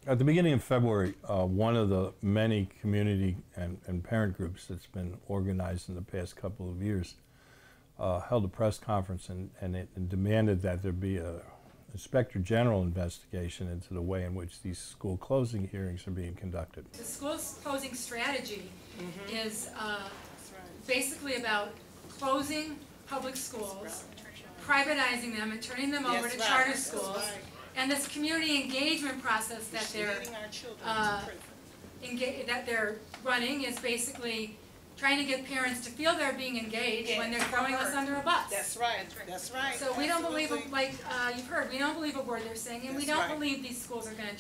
At the beginning of February, one of the many community and parent groups that's been organized in the past couple of years held a press conference and demanded that there be a Inspector General investigation into the way in which these school closing hearings are being conducted. The school closing strategy is basically about closing public schools, privatizing them and turning them over to charter schools. And this community engagement process that they're running is basically trying to get parents to feel they're being engaged when they're throwing us under a bus. That's right. That's right. So we don't believe, like you've heard, we don't believe a word they're saying, and we don't believe these schools are going to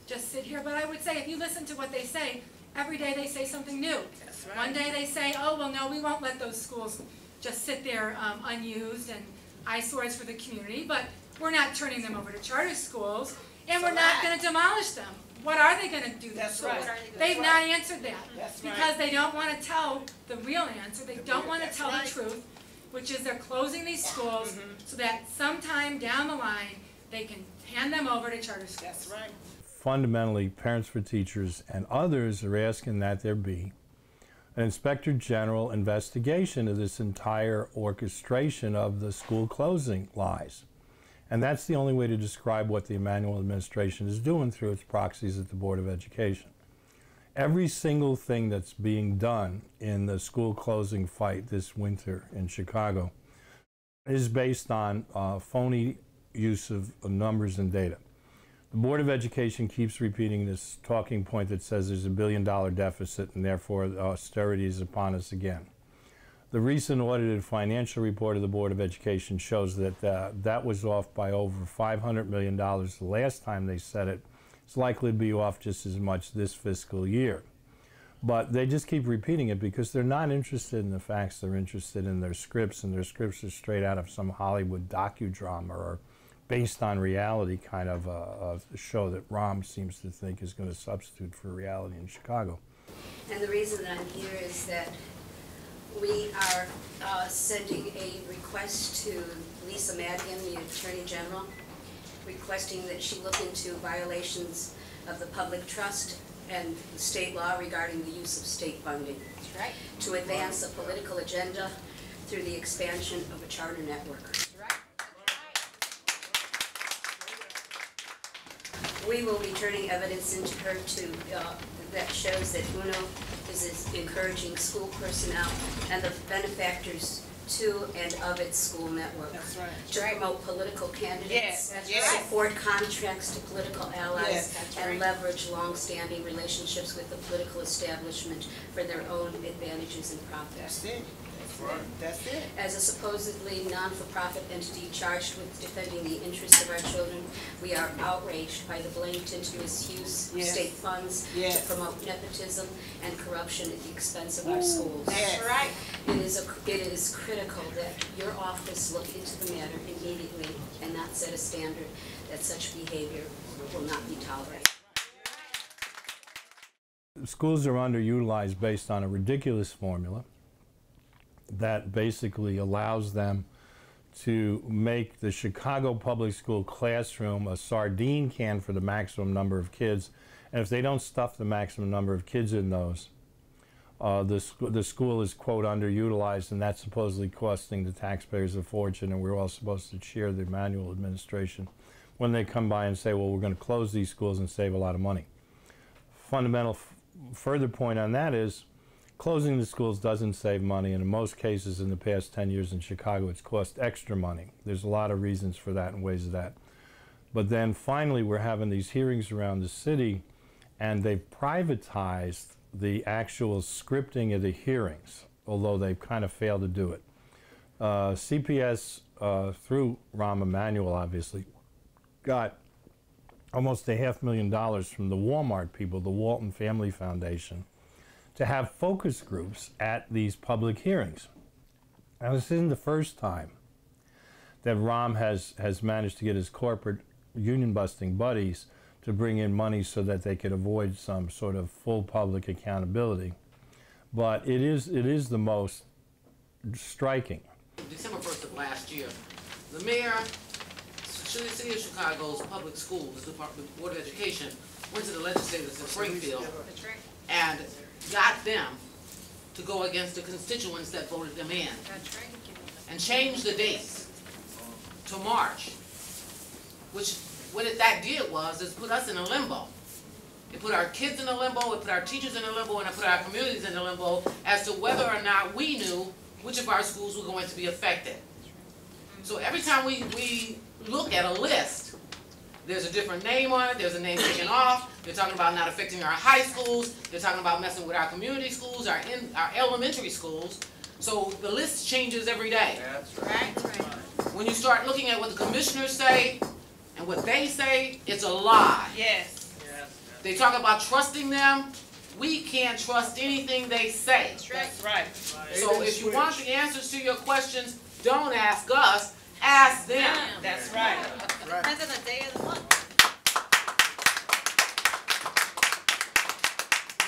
just sit here. But I would say, if you listen to what they say, every day they say something new. That's right. One day they say, oh, well, no, we won't let those schools just sit there unused and eyesores for the community, but we're not turning them over to charter schools, and we're not going to demolish them. What are they going to do? That's right. They've not answered that. That's because they don't want to tell the real answer. They don't want to tell the truth, which is they're closing these schools so that sometime down the line they can hand them over to charter schools. That's right. Fundamentally, Parents for Teachers and others are asking that there be an Inspector General investigation of this entire orchestration of the school closing lies. And that's the only way to describe what the Emanuel administration is doing through its proxies at the Board of Education. Every single thing that's being done in the school closing fight this winter in Chicago is based on phony use of numbers and data. The Board of Education keeps repeating this talking point that says there's $1 billion deficit and therefore austerity is upon us again. The recent audited financial report of the Board of Education shows that that was off by over $500 million the last time they said it. It's likely to be off just as much this fiscal year. But they just keep repeating it because they're not interested in the facts. They're interested in their scripts, and their scripts are straight out of some Hollywood docudrama or based on reality kind of a show that Rahm seems to think is going to substitute for reality in Chicago. And the reason that I'm here is that we are sending a request to Lisa Madigan, the Attorney General, requesting that she look into violations of the public trust and state law regarding the use of state funding. That's right. To advance a political agenda through the expansion of a charter network. That's right. We will be turning evidence into her that shows that UNO is encouraging school personnel and the benefactors to and of its school network to promote political candidates, support contracts to political allies, and leverage long-standing relationships with the political establishment for their own advantages and profits. That's it. That's it. As a supposedly non-for-profit entity charged with defending the interests of our children, we are outraged by the blatant misuse of state funds to promote nepotism and corruption at the expense of our schools. That's right. It is critical that your office look into the matter immediately and not set a standard that such behavior will not be tolerated. Schools are underutilized based on a ridiculous formula that basically allows them to make the Chicago public school classroom a sardine can for the maximum number of kids. And if they don't stuff the maximum number of kids in those, the school is, quote, underutilized, and that's supposedly costing the taxpayers a fortune, and we're all supposed to cheer the Emanuel administration when they come by and say, well, we're going to close these schools and save a lot of money. Fundamental further point on that is closing the schools doesn't save money, and in most cases in the past 10 years in Chicago, it's cost extra money. There's a lot of reasons for that and ways of that. But then finally, we're having these hearings around the city, and they've privatized the actual scripting of the hearings, although they've kind of failed to do it. CPS, through Rahm Emanuel, obviously, got almost $500,000 from the Walmart people, the Walton Family Foundation, to have focus groups at these public hearings. Now, this isn't the first time that Rahm has managed to get his corporate union-busting buddies to bring in money so that they could avoid some sort of full public accountability. But it is the most striking. December 1st of last year, the mayor the City of Chicago's public schools, the Department, Board of Education, went to the legislators in Springfield and got them to go against the constituents that voted them in. And changed the dates to March, which that did is put us in a limbo. It put our kids in a limbo, it put our teachers in a limbo, and it put our communities in a limbo as to whether or not we knew which of our schools were going to be affected. So every time we look at a list, there's a different name on it, there's a name taken off, they're talking about not affecting our high schools, they're talking about messing with our community schools, our elementary schools. So the list changes every day. That's right. When you start looking at what the commissioners say and what they say, it's a lie. Yes. They talk about trusting them. We can't trust anything they say. That's right. So if you want the answers to your questions, don't ask us, ask them. That's right. Depends on the day of the month.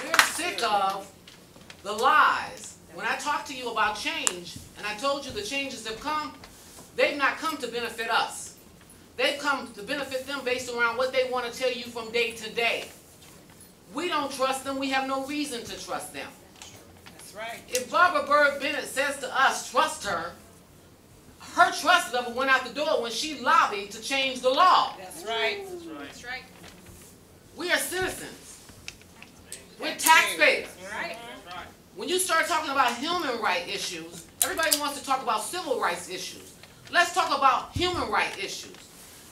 We're sick of the lies. When I talk to you about change, and I told you the changes have come, they've not come to benefit us. They've come to benefit them based around what they want to tell you from day to day. We don't trust them. We have no reason to trust them. That's right. If Barbara Byrd Bennett says to us, trust her, her trust level went out the door when she lobbied to change the law. That's right. That's right. We are citizens. We're taxpayers. Right. When you start talking about human rights issues, everybody wants to talk about civil rights issues. Let's talk about human rights issues.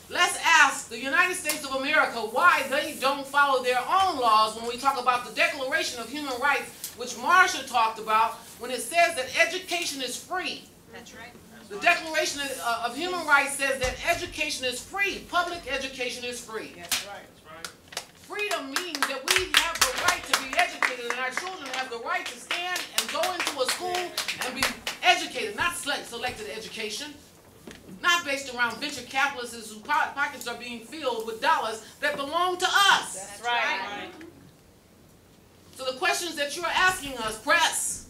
Let's ask the United States of America why they don't follow their own laws when we talk about the Declaration of Human Rights, which Marsha talked about, when it says that education is free. That's right. The Declaration of Human Rights says that education is free. Public education is free. That's right. Freedom means that we have the right to be educated, and our children have the right to stand and go into a school and be educated, not selected education. Not based around venture capitalists whose pockets are being filled with dollars that belong to us. That's right. So the questions that you're asking us, press.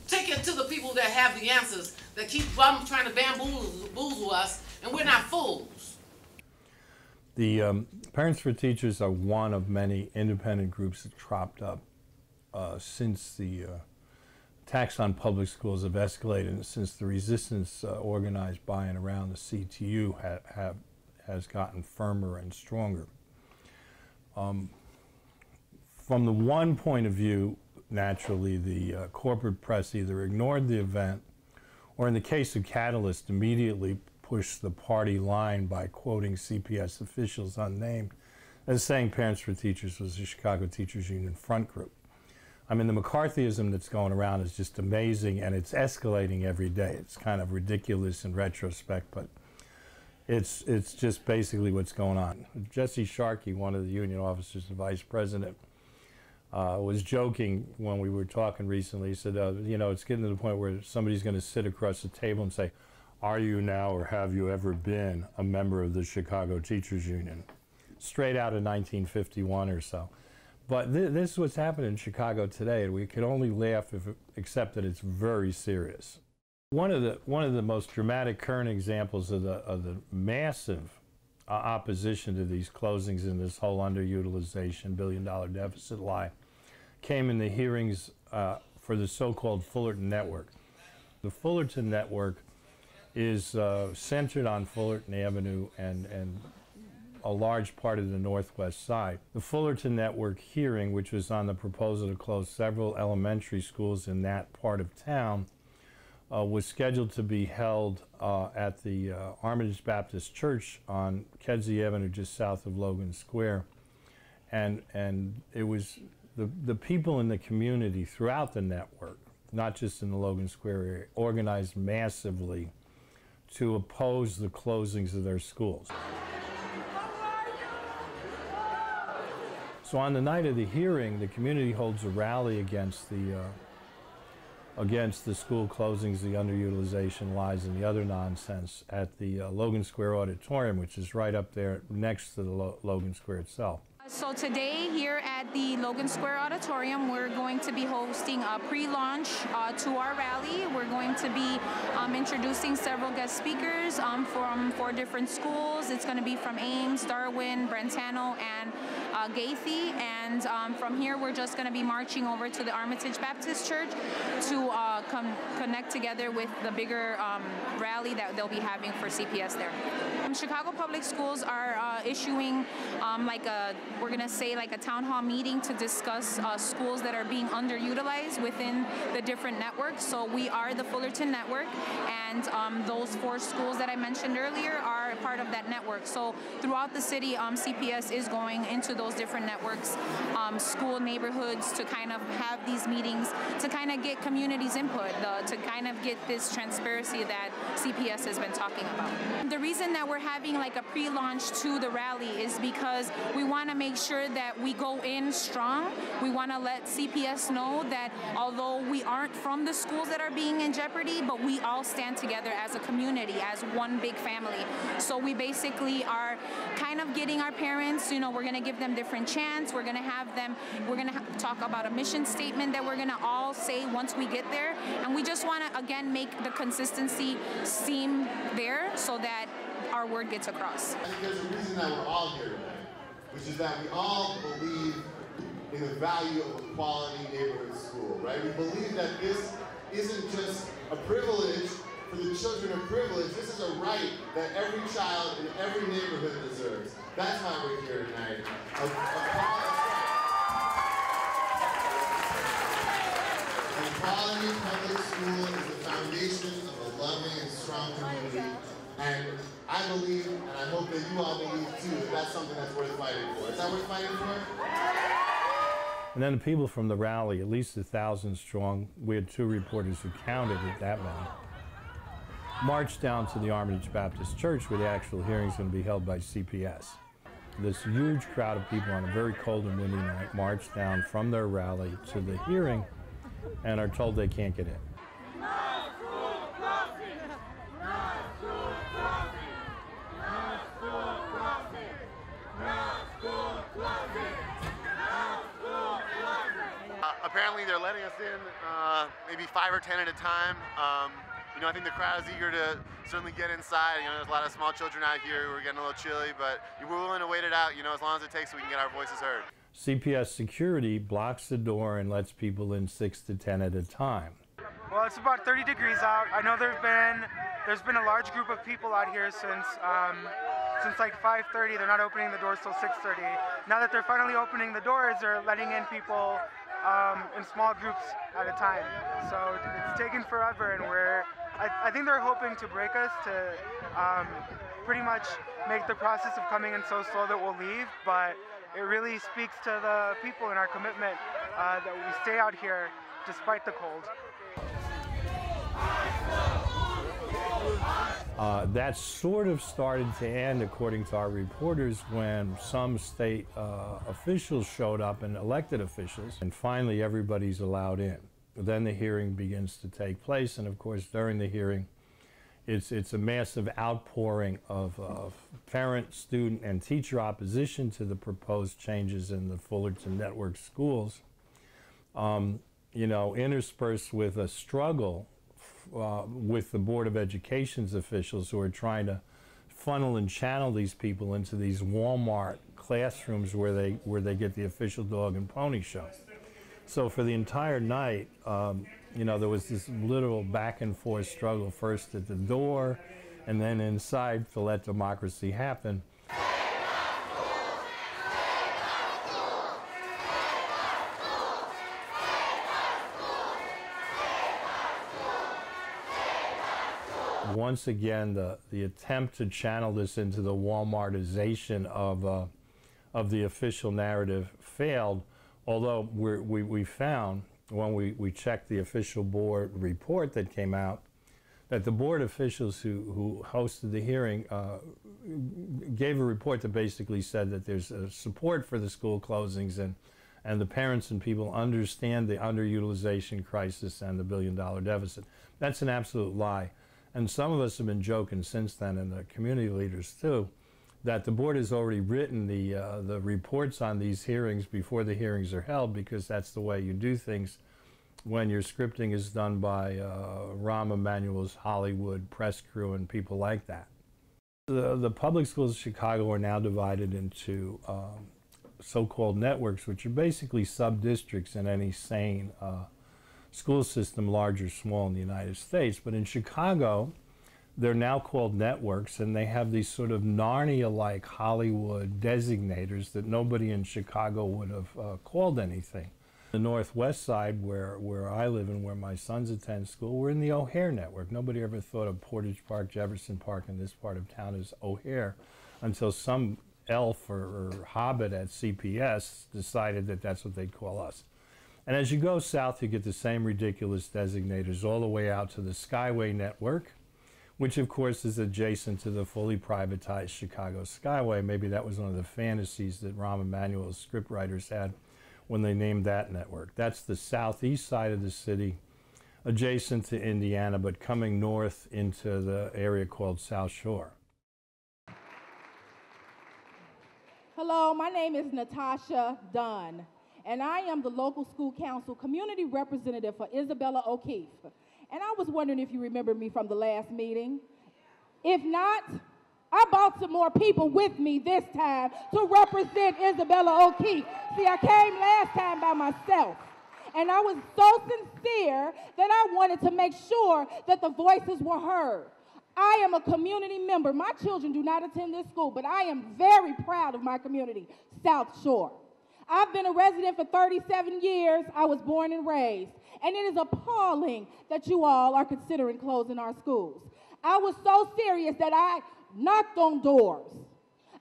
Take it to the people that have the answers, that keep trying to bamboozle us, and we're not fools. The Parents for Teachers are one of many independent groups that cropped up since the attacks on public schools have escalated, and since the resistance organized by and around the CTU has gotten firmer and stronger. From the one point of view, naturally, the corporate press either ignored the event, or in the case of Catalyst, immediately pushed the party line by quoting CPS officials unnamed as saying Parents for Teachers was the Chicago Teachers Union front group. I mean, the McCarthyism that's going around is just amazing, and it's escalating every day. It's kind of ridiculous in retrospect, but it's just basically what's going on. Jesse Sharkey, one of the union officers and vice president, was joking when we were talking recently. He said, you know, it's getting to the point where somebody's going to sit across the table and say, are you now or have you ever been a member of the Chicago Teachers Union? Straight out of 1951 or so. But this is what's happening in Chicago today, and we can only laugh except that it's very serious. One of the most dramatic current examples of the massive opposition to these closings and this whole underutilization, billion-dollar deficit lie came in the hearings for the so-called Fullerton Network. The Fullerton Network is centered on Fullerton Avenue and a large part of the northwest side. The Fullerton Network hearing, which was on the proposal to close several elementary schools in that part of town, was scheduled to be held at the Armitage Baptist Church on Kedzie Avenue, just south of Logan Square. And it was the people in the community throughout the network, not just in the Logan Square area, organized massively to oppose the closings of their schools. So on the night of the hearing, the community holds a rally against the school closings, the underutilization lies, and the other nonsense at the Logan Square Auditorium, which is right up there next to the Logan Square itself. So today here at the Logan Square Auditorium, we're going to be hosting a pre-launch to our rally. We're going to be introducing several guest speakers from 4 different schools. It's going to be from Ames, Darwin, Brentano, and Gaithy. And from here, we're just going to be marching over to the Armitage Baptist Church to connect together with the bigger rally that they'll be having for CPS there. Chicago Public Schools are issuing we're going to say like a town hall meeting to discuss schools that are being underutilized within the different networks. So we are the Fullerton Network, and those 4 schools that I mentioned earlier are part of that network. So throughout the city, CPS is going into those different networks, school neighborhoods, to kind of have these meetings to kind of get communities' input, to kind of get this transparency that CPS has been talking about. The reason that we're having like a pre-launch to the rally is because we want to make sure that we go in strong. We want to let CPS know that although we aren't from the schools that are being in jeopardy, but we all stand together as a community, as one big family. So we basically are kind of getting our parents, we're going to give them different chants. We're going to have them, talk about a mission statement that we're going to all say once we get there. And we just want to, again, make the consistency seem there so that our word gets across. I think there's a reason that we're all here today, which is that we all believe in the value of a quality neighborhood school, right? We believe that this isn't just a privilege for the children of privilege. This is a right that every child in every neighborhood deserves. That's why we're here tonight. A quality public school is the foundation of a loving and strong community. And I believe, and I hope that you all believe too, that that's something that's worth fighting for. Is that worth fighting for? And then the people from the rally, at least 1,000 strong, we had 2 reporters who counted it that many, marched down to the Armitage Baptist Church where the actual hearing is going to be held by CPS. This huge crowd of people on a very cold and windy night marched down from their rally to the hearing and are told they can't get in. Apparently they're letting us in maybe 5 or 10 at a time. I think the crowd is eager to certainly get inside. There's a lot of small children out here who are getting a little chilly, but we're willing to wait it out, as long as it takes so we can get our voices heard. CPS security blocks the door and lets people in 6 to 10 at a time. Well, it's about 30 degrees out. I know there's been a large group of people out here since like 5:30. They're not opening the doors till 6:30. Now that they're finally opening the doors, they're letting in people in small groups at a time. So it's taken forever, and I think they're hoping to break us to pretty much make the process of coming in so slow that we'll leave, but it really speaks to the people and our commitment that we stay out here despite the cold. That sort of started to end, according to our reporters, when some state officials showed up, and elected officials, and finally everybody's allowed in. Then the hearing begins to take place, and of course during the hearing it's a massive outpouring of parent, student, and teacher opposition to the proposed changes in the Fullerton Network schools, interspersed with a struggle with the Board of Education's officials who are trying to funnel and channel these people into these Walmart classrooms where they get the official dog and pony show. So for the entire night, there was this literal back and forth struggle, first at the door and then inside, to let democracy happen. Once again, the attempt to channel this into the Walmartization of the official narrative failed, although we found, when we checked the official board report that came out, that the board officials who hosted the hearing gave a report that basically said that there's support for the school closings, and the parents and people understand the underutilization crisis and the billion-dollar deficit. That's an absolute lie. And some of us have been joking since then, and the community leaders too, that the board has already written the reports on these hearings before the hearings are held, because that's the way you do things when your scripting is done by Rahm Emanuel's Hollywood press crew and people like that. The public schools of Chicago are now divided into so-called networks, which are basically sub-districts in any sane school system, large or small, in the United States. But in Chicago, they're now called networks, and they have these sort of Narnia-like Hollywood designators that nobody in Chicago would have called anything. The Northwest side, where I live and where my sons attend school, we're in the O'Hare network. Nobody ever thought of Portage Park, Jefferson Park in this part of town as O'Hare until some elf or hobbit at CPS decided that that's what they'd call us. And as you go south, you get the same ridiculous designators all the way out to the Skyway Network, which of course is adjacent to the fully privatized Chicago Skyway. Maybe that was one of the fantasies that Rahm Emanuel's scriptwriters had when they named that network. That's the southeast side of the city, adjacent to Indiana, but coming north into the area called South Shore. Hello, my name is Natasha Dunn, and I am the local school council community representative for Isabella O'Keefe. And I was wondering if you remember me from the last meeting. If not, I brought some more people with me this time to represent Isabella O'Keefe. See, I came last time by myself, and I was so sincere that I wanted to make sure that the voices were heard. I am a community member. My children do not attend this school, but I am very proud of my community, South Shore. I've been a resident for 37 years. I was born and raised, and it is appalling that you all are considering closing our schools. I was so serious that I knocked on doors.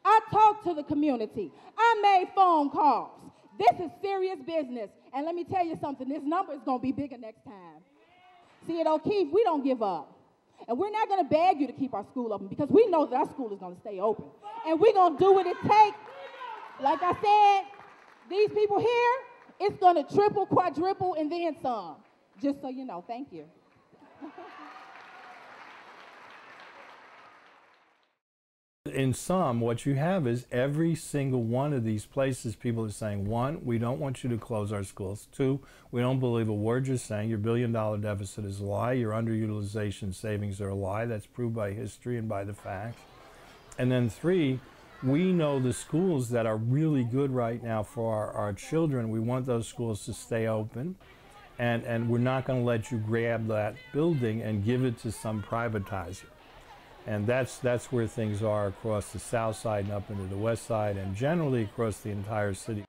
I talked to the community. I made phone calls. This is serious business. And let me tell you something, this number is going to be bigger next time. See, at O'Keefe, we don't give up. And we're not going to beg you to keep our school open, because we know that our school is going to stay open. And we're going to do what it takes. Like I said, these people here, it's going to triple, quadruple, and then some. Just so you know. Thank you. In sum, what you have is every single one of these places, people are saying, one, we don't want you to close our schools. Two, we don't believe a word you're saying. Your billion-dollar deficit is a lie. Your underutilization savings are a lie. That's proved by history and by the facts. And then three, we know the schools that are really good right now for our children. We want those schools to stay open. And we're not going to let you grab that building and give it to some privatizer. And that's where things are across the south side and up into the west side, and generally across the entire city.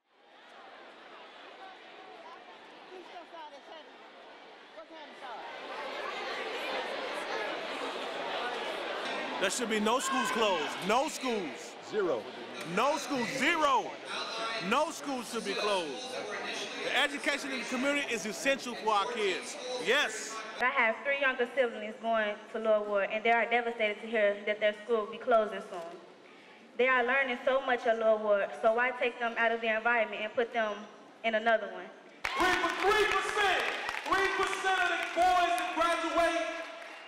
There should be no schools closed. No schools. Zero. No schools. Zero. No schools should be closed. The education in the community is essential for our kids. Yes. I have 3 younger siblings going to Lower Ward, and they are devastated to hear that their school will be closing soon. They are learning so much at Lower Ward, so why take them out of their environment and put them in another one? 3% of the boys that graduate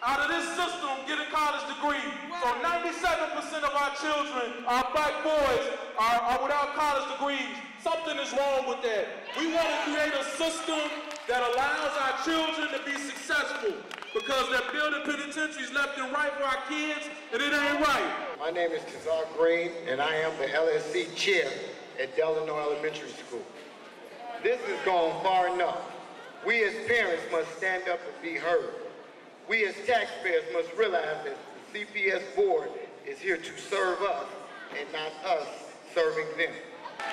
out of this system get a college degree. So 97% of our children, our black boys, are without college degrees. Something is wrong with that. We want to create a system that allows our children to be successful, because they're building penitentiaries left and right for our kids, and it ain't right. My name is Tazar Green, and I am the LSC chair at Delano Elementary School. This has gone far enough. We as parents must stand up and be heard. We as taxpayers must realize that the CPS board is here to serve us and not us serving them.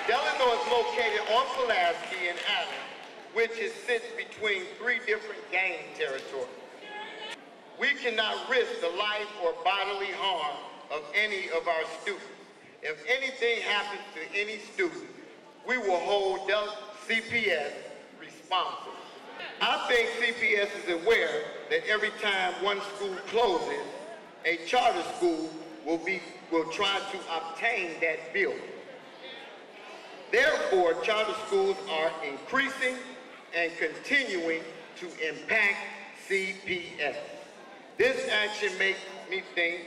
Delano is located on Pulaski and Adams, which sits between 3 different gang territories. We cannot risk the life or bodily harm of any of our students. If anything happens to any student, we will hold CPS responsible. I think CPS is aware that every time one school closes, a charter school will try to obtain that building. Therefore, charter schools are increasing and continuing to impact CPS. This action makes me think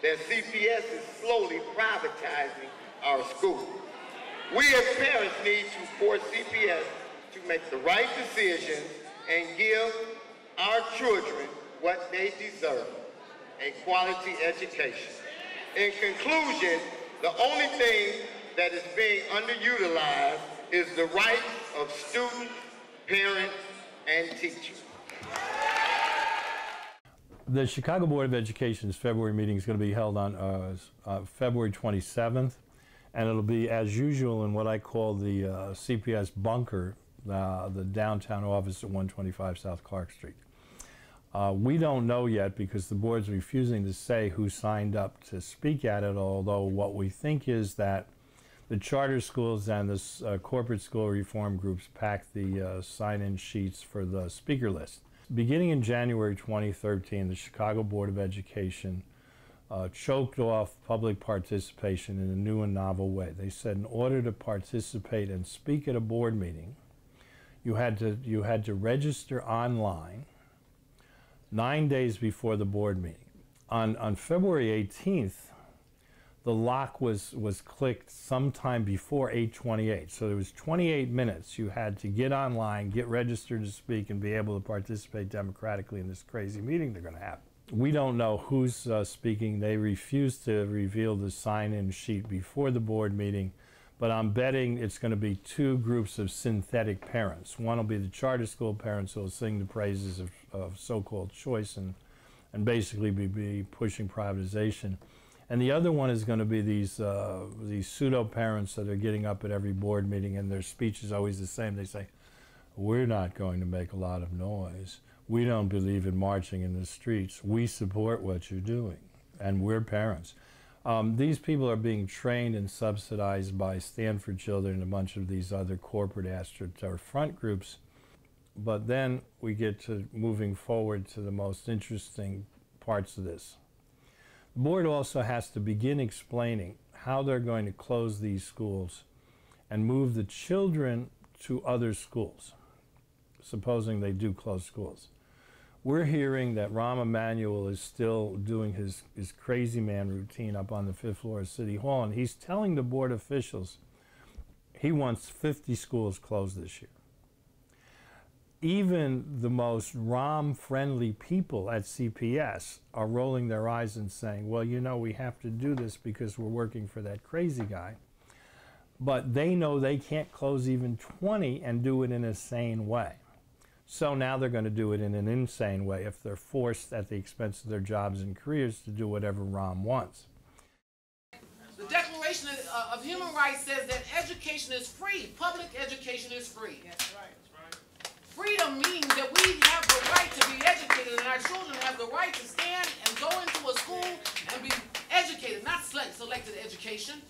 that CPS is slowly privatizing our school. We as parents need to force CPS to make the right decisions and give our children what they deserve, a quality education. In conclusion, the only thing that is being underutilized is the rights of students, parents, and teachers. The Chicago Board of Education's February meeting is going to be held on February 27th, and it'll be as usual in what I call the CPS bunker, the downtown office at 125 South Clark Street. We don't know yet because the board's refusing to say who signed up to speak at it, although what we think is that the charter schools and the corporate school reform groups packed the sign-in sheets for the speaker list. Beginning in January 2013, the Chicago Board of Education choked off public participation in a new and novel way. They said in order to participate and speak at a board meeting, you had to register online 9 days before the board meeting. On February 18th, the lock was clicked sometime before 8:28. So there was 28 minutes you had to get online, get registered to speak, and be able to participate democratically in this crazy meeting they're going to have. We don't know who's speaking. They refused to reveal the sign-in sheet before the board meeting, but I'm betting it's going to be two groups of synthetic parents. One will be the charter school parents who will sing the praises of so-called choice and basically be pushing privatization. And the other one is going to be these pseudo-parents that are getting up at every board meeting, and their speech is always the same. They say, we're not going to make a lot of noise. We don't believe in marching in the streets. We support what you're doing, and we're parents. These people are being trained and subsidized by Stanford Children and a bunch of these other corporate front groups. But then we get to moving forward to the most interesting parts of this. The board also has to begin explaining how they're going to close these schools and move the children to other schools, supposing they do close schools. We're hearing that Rahm Emanuel is still doing his crazy man routine up on the 5th floor of City Hall, and he's telling the board officials he wants 50 schools closed this year. Even the most Rahm-friendly people at CPS are rolling their eyes and saying, well, you know, we have to do this because we're working for that crazy guy. But they know they can't close even 20 and do it in a sane way. So now they're going to do it in an insane way if they're forced at the expense of their jobs and careers to do whatever Rahm wants. The Declaration of Human Rights says that education is free. Public education is free. That's right. Freedom means that we have the right to be educated, and our children have the right to stand and go into a school and be educated, not selected education,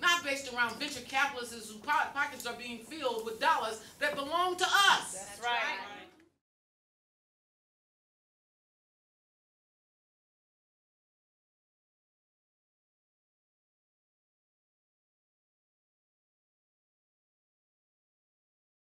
not based around venture capitalists whose pockets are being filled with dollars that belong to us. That's right.